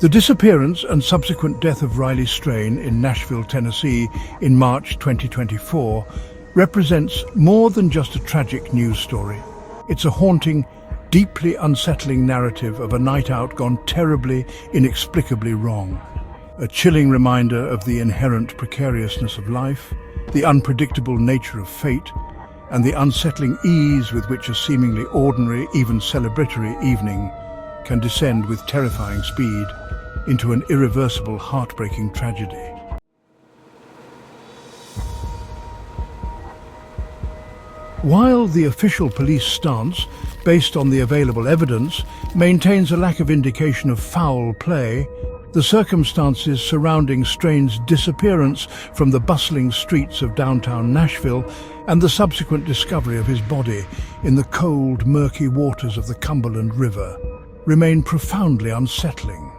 The disappearance and subsequent death of Riley Strain in Nashville, Tennessee in March 2024 represents more than just a tragic news story. It's a haunting, deeply unsettling narrative of a night out gone terribly, inexplicably wrong. A chilling reminder of the inherent precariousness of life, the unpredictable nature of fate, and the unsettling ease with which a seemingly ordinary, even celebratory evening can descend with terrifying speed into an irreversible, heartbreaking tragedy. While the official police stance, based on the available evidence, maintains a lack of indication of foul play, the circumstances surrounding Strain's disappearance from the bustling streets of downtown Nashville and the subsequent discovery of his body in the cold, murky waters of the Cumberland River remain profoundly unsettling.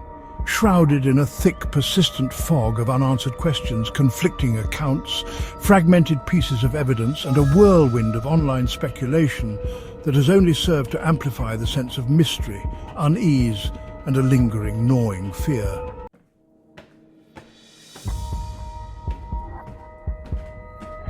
Shrouded in a thick, persistent fog of unanswered questions, conflicting accounts, fragmented pieces of evidence, and a whirlwind of online speculation that has only served to amplify the sense of mystery, unease, and a lingering, gnawing fear.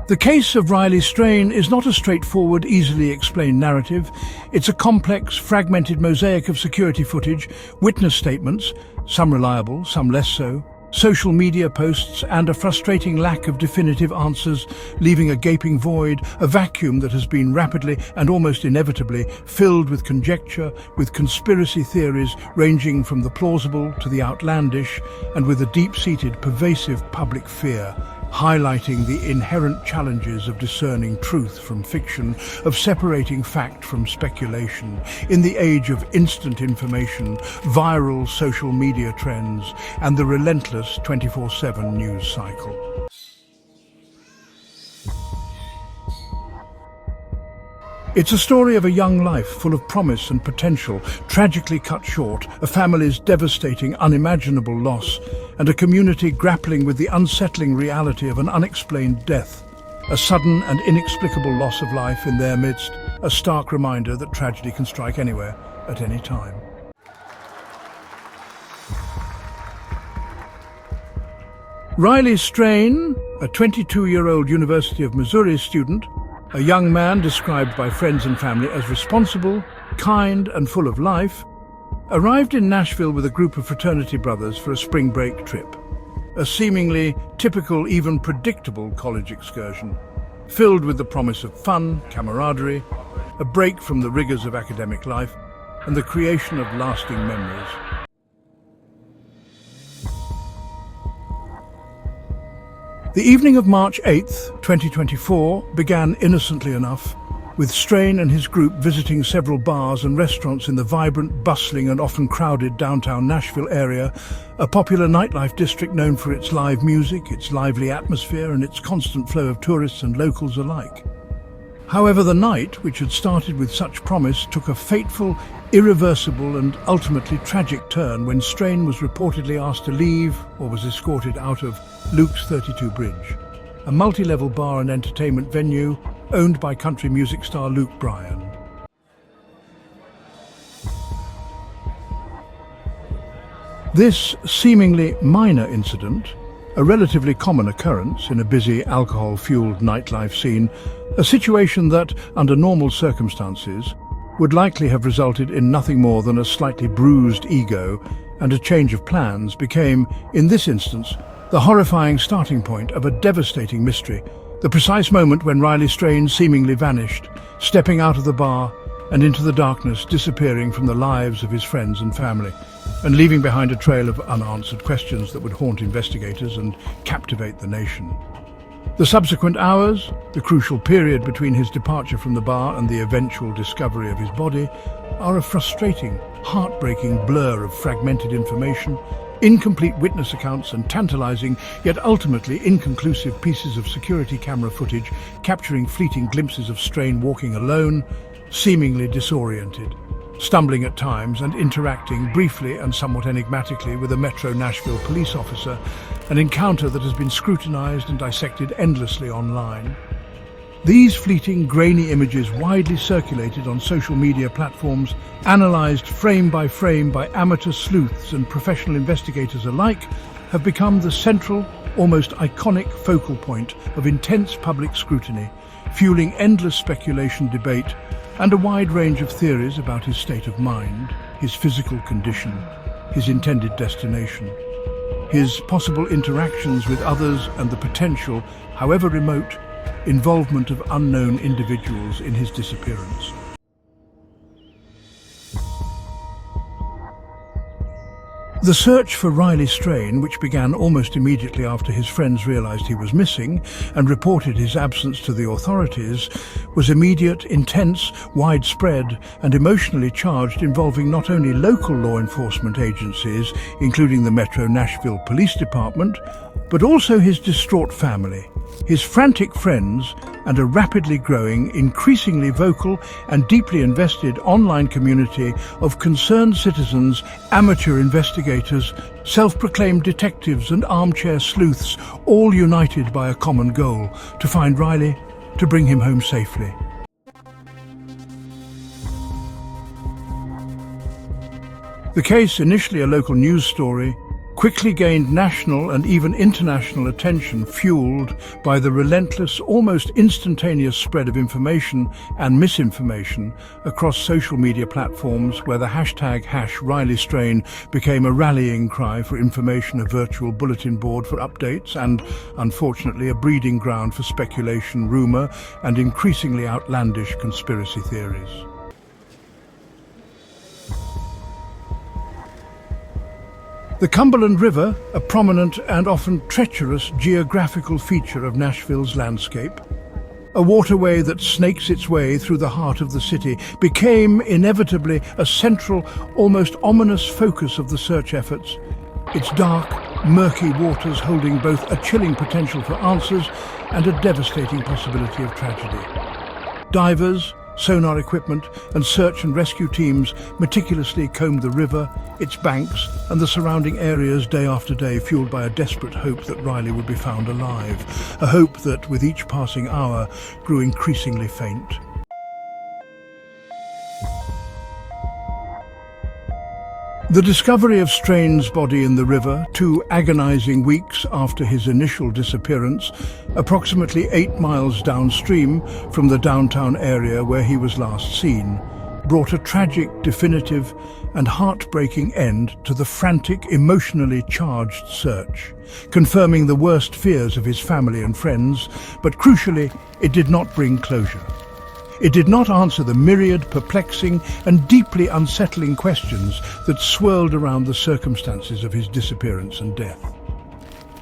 The case of Riley Strain is not a straightforward, easily explained narrative. It's a complex, fragmented mosaic of security footage, witness statements, some reliable, some less so, social media posts, and a frustrating lack of definitive answers, leaving a gaping void, a vacuum that has been rapidly and almost inevitably filled with conjecture, with conspiracy theories ranging from the plausible to the outlandish, and with a deep-seated, pervasive public fear, highlighting the inherent challenges of discerning truth from fiction, of separating fact from speculation, in the age of instant information, viral social media trends, and the relentless 24/7 news cycle. It's a story of a young life full of promise and potential, tragically cut short, a family's devastating, unimaginable loss, and a community grappling with the unsettling reality of an unexplained death. A sudden and inexplicable loss of life in their midst, a stark reminder that tragedy can strike anywhere, at any time. Riley Strain, a 22-year-old University of Missouri student, a young man described by friends and family as responsible, kind, and full of life, arrived in Nashville with a group of fraternity brothers for a spring break trip. A seemingly typical, even predictable college excursion, filled with the promise of fun, camaraderie, a break from the rigors of academic life, and the creation of lasting memories. The evening of March 8th, 2024, began innocently enough, with Strain and his group visiting several bars and restaurants in the vibrant, bustling and often crowded downtown Nashville area, a popular nightlife district known for its live music, its lively atmosphere, and its constant flow of tourists and locals alike. However, the night, which had started with such promise, took a fateful, irreversible and ultimately tragic turn when Strain was reportedly asked to leave or was escorted out of Luke's 32 Bridge, a multi-level bar and entertainment venue owned by country music star Luke Bryan. This seemingly minor incident, a relatively common occurrence in a busy, alcohol-fueled nightlife scene, a situation that, under normal circumstances, would likely have resulted in nothing more than a slightly bruised ego and a change of plans, became, in this instance, the horrifying starting point of a devastating mystery, the precise moment when Riley Strain seemingly vanished, stepping out of the bar and into the darkness, disappearing from the lives of his friends and family, and leaving behind a trail of unanswered questions that would haunt investigators and captivate the nation. The subsequent hours, the crucial period between his departure from the bar and the eventual discovery of his body, are a frustrating, heartbreaking blur of fragmented information, incomplete witness accounts, and tantalizing, yet ultimately inconclusive pieces of security camera footage capturing fleeting glimpses of Strain walking alone, seemingly disoriented, stumbling at times and interacting briefly and somewhat enigmatically with a Metro Nashville police officer, an encounter that has been scrutinized and dissected endlessly online. These fleeting, grainy images, widely circulated on social media platforms, analysed frame by amateur sleuths and professional investigators alike, have become the central, almost iconic focal point of intense public scrutiny, fueling endless speculation, debate, and a wide range of theories about his state of mind, his physical condition, his intended destination, his possible interactions with others, and the potential, however remote, involvement of unknown individuals in his disappearance. The search for Riley Strain, which began almost immediately after his friends realized he was missing and reported his absence to the authorities, was immediate, intense, widespread, and emotionally charged, involving not only local law enforcement agencies, including the Metro Nashville Police Department, but also his distraught family, his frantic friends, and a rapidly growing, increasingly vocal and deeply invested online community of concerned citizens, amateur investigators, self-proclaimed detectives and armchair sleuths, all united by a common goal: to find Riley, to bring him home safely. The case, initially a local news story, quickly gained national and even international attention, fueled by the relentless, almost instantaneous spread of information and misinformation across social media platforms, where the hashtag #RileyStrain became a rallying cry for information, a virtual bulletin board for updates, and, unfortunately, a breeding ground for speculation, rumor, and increasingly outlandish conspiracy theories. The Cumberland River, a prominent and often treacherous geographical feature of Nashville's landscape, a waterway that snakes its way through the heart of the city, became inevitably a central, almost ominous focus of the search efforts, its dark, murky waters holding both a chilling potential for answers and a devastating possibility of tragedy. Divers, sonar equipment, and search and rescue teams meticulously combed the river, its banks, and the surrounding areas day after day, fueled by a desperate hope that Riley would be found alive, a hope that, with each passing hour, grew increasingly faint. The discovery of Strain's body in the river, 2 agonizing weeks after his initial disappearance, approximately 8 miles downstream from the downtown area where he was last seen, brought a tragic, definitive, and heartbreaking end to the frantic, emotionally charged search, confirming the worst fears of his family and friends, but crucially, it did not bring closure. It did not answer the myriad, perplexing, and deeply unsettling questions that swirled around the circumstances of his disappearance and death.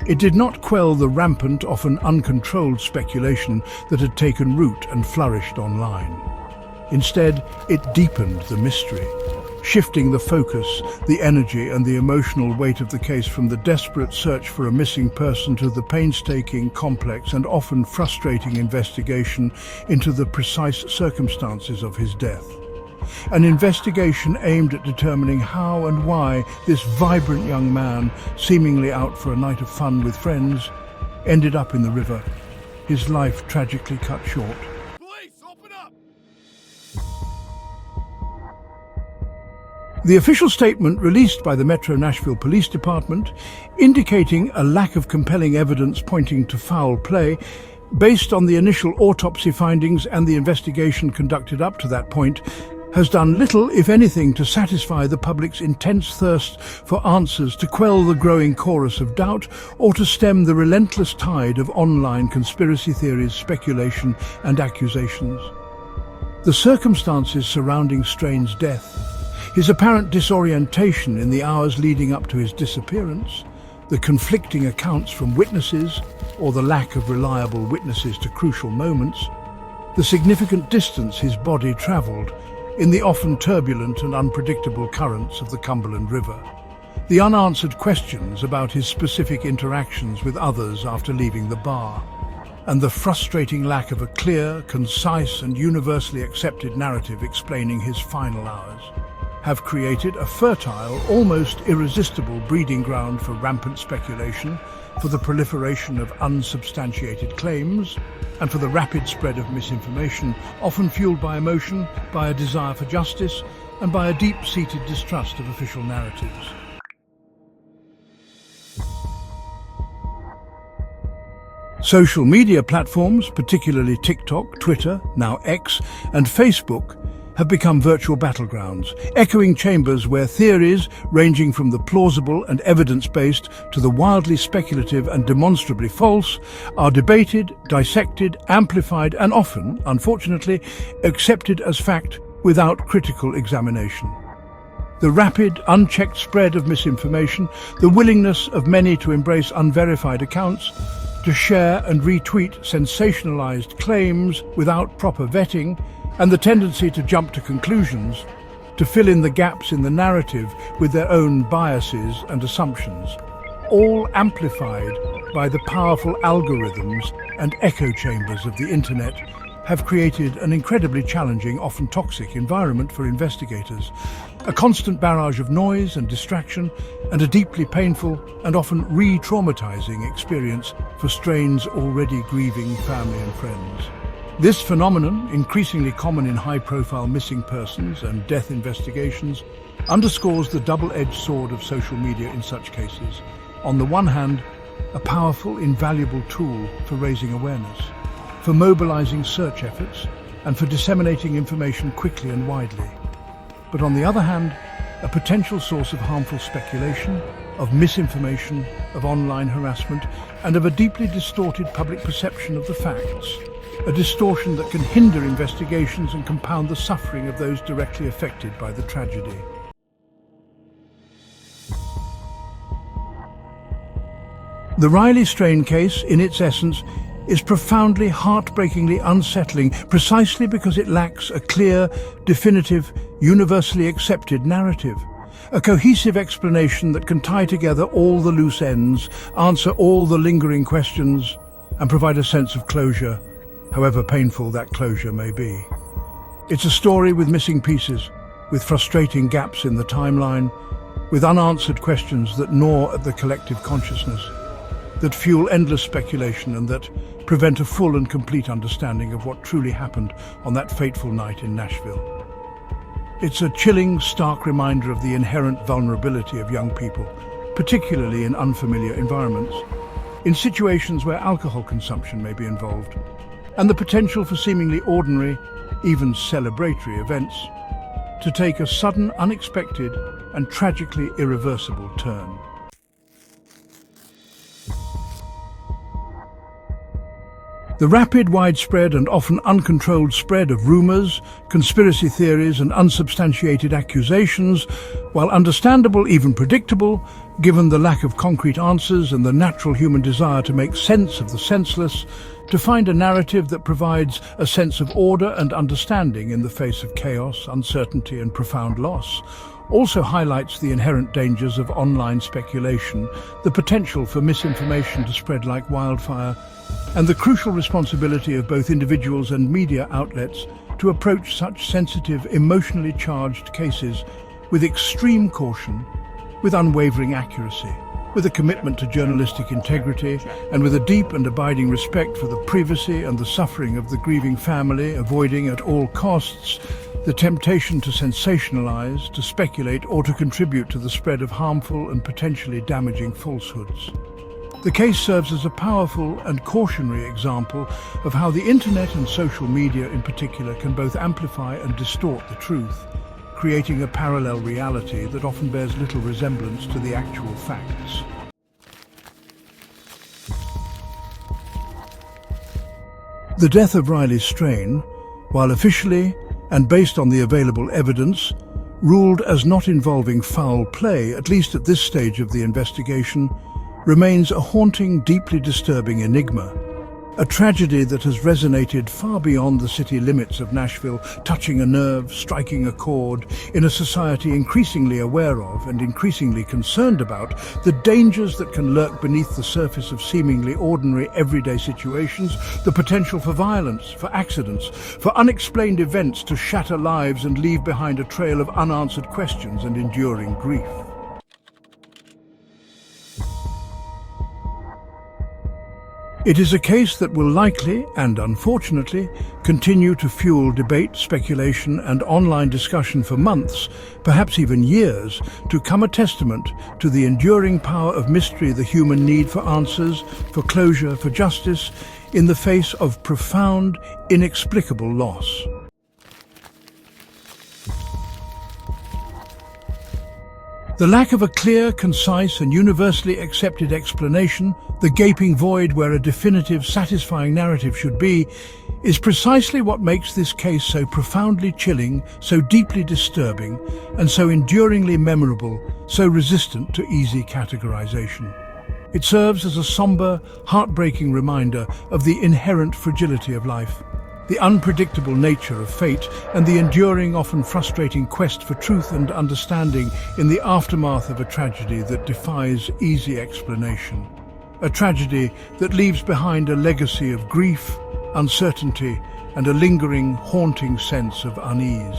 It did not quell the rampant, often uncontrolled speculation that had taken root and flourished online. Instead, it deepened the mystery, shifting the focus, the energy, and the emotional weight of the case from the desperate search for a missing person to the painstaking, complex, and often frustrating investigation into the precise circumstances of his death. An investigation aimed at determining how and why this vibrant young man, seemingly out for a night of fun with friends, ended up in the river, his life tragically cut short. The official statement released by the Metro Nashville Police Department, indicating a lack of compelling evidence pointing to foul play, based on the initial autopsy findings and the investigation conducted up to that point, has done little, if anything, to satisfy the public's intense thirst for answers, to quell the growing chorus of doubt, or to stem the relentless tide of online conspiracy theories, speculation, and accusations. The circumstances surrounding Strain's death, his apparent disorientation in the hours leading up to his disappearance, the conflicting accounts from witnesses, or the lack of reliable witnesses to crucial moments, the significant distance his body traveled in the often turbulent and unpredictable currents of the Cumberland River, the unanswered questions about his specific interactions with others after leaving the bar, and the frustrating lack of a clear, concise, and universally accepted narrative explaining his final hours. have created a fertile, almost irresistible breeding ground for rampant speculation, for the proliferation of unsubstantiated claims, and for the rapid spread of misinformation, often fueled by emotion, by a desire for justice, and by a deep-seated distrust of official narratives. Social media platforms, particularly TikTok, Twitter, now X, and Facebook, have become virtual battlegrounds, echoing chambers where theories, ranging from the plausible and evidence-based to the wildly speculative and demonstrably false, are debated, dissected, amplified, and often, unfortunately, accepted as fact without critical examination. The rapid, unchecked spread of misinformation, the willingness of many to embrace unverified accounts, to share and retweet sensationalized claims without proper vetting, and the tendency to jump to conclusions, to fill in the gaps in the narrative with their own biases and assumptions, all amplified by the powerful algorithms and echo chambers of the internet, have created an incredibly challenging, often toxic environment for investigators. A constant barrage of noise and distraction, and a deeply painful and often re-traumatizing experience for strains already grieving family and friends. This phenomenon, increasingly common in high-profile missing persons and death investigations, underscores the double-edged sword of social media in such cases. On the one hand, a powerful, invaluable tool for raising awareness, for mobilizing search efforts, and for disseminating information quickly and widely. But on the other hand, a potential source of harmful speculation, of misinformation, of online harassment, and of a deeply distorted public perception of the facts. A distortion that can hinder investigations and compound the suffering of those directly affected by the tragedy. The Riley strain case, in its essence, is profoundly, heartbreakingly unsettling precisely because it lacks a clear, definitive, universally accepted narrative. A cohesive explanation that can tie together all the loose ends, answer all the lingering questions, and provide a sense of closure, however painful that closure may be. It's a story with missing pieces, with frustrating gaps in the timeline, with unanswered questions that gnaw at the collective consciousness, that fuel endless speculation and that prevent a full and complete understanding of what truly happened on that fateful night in Nashville. It's a chilling, stark reminder of the inherent vulnerability of young people, particularly in unfamiliar environments, in situations where alcohol consumption may be involved, and the potential for seemingly ordinary, even celebratory events, to take a sudden, unexpected, and tragically irreversible turn. The rapid, widespread, and often uncontrolled spread of rumors, conspiracy theories, and unsubstantiated accusations, while understandable, even predictable, given the lack of concrete answers and the natural human desire to make sense of the senseless, to find a narrative that provides a sense of order and understanding in the face of chaos, uncertainty, and profound loss, also highlights the inherent dangers of online speculation, the potential for misinformation to spread like wildfire, and the crucial responsibility of both individuals and media outlets to approach such sensitive, emotionally charged cases with extreme caution, with unwavering accuracy, with a commitment to journalistic integrity, and with a deep and abiding respect for the privacy and the suffering of the grieving family, avoiding at all costs the temptation to sensationalize, to speculate, or to contribute to the spread of harmful and potentially damaging falsehoods. The case serves as a powerful and cautionary example of how the internet and social media in particular can both amplify and distort the truth, creating a parallel reality that often bears little resemblance to the actual facts. The death of Riley Strain, while officially and based on the available evidence, ruled as not involving foul play, at least at this stage of the investigation, remains a haunting, deeply disturbing enigma. A tragedy that has resonated far beyond the city limits of Nashville, touching a nerve, striking a chord, in a society increasingly aware of and increasingly concerned about the dangers that can lurk beneath the surface of seemingly ordinary everyday situations, the potential for violence, for accidents, for unexplained events to shatter lives and leave behind a trail of unanswered questions and enduring grief. It is a case that will likely, and unfortunately, continue to fuel debate, speculation and online discussion for months, perhaps even years, to come a testament to the enduring power of mystery, the human need for answers, for closure, for justice, in the face of profound, inexplicable loss. The lack of a clear, concise and universally accepted explanation, the gaping void where a definitive, satisfying narrative should be, is precisely what makes this case so profoundly chilling, so deeply disturbing, and so enduringly memorable, so resistant to easy categorization. It serves as a somber, heartbreaking reminder of the inherent fragility of life, the unpredictable nature of fate, and the enduring, often frustrating quest for truth and understanding in the aftermath of a tragedy that defies easy explanation. A tragedy that leaves behind a legacy of grief, uncertainty, and a lingering, haunting sense of unease.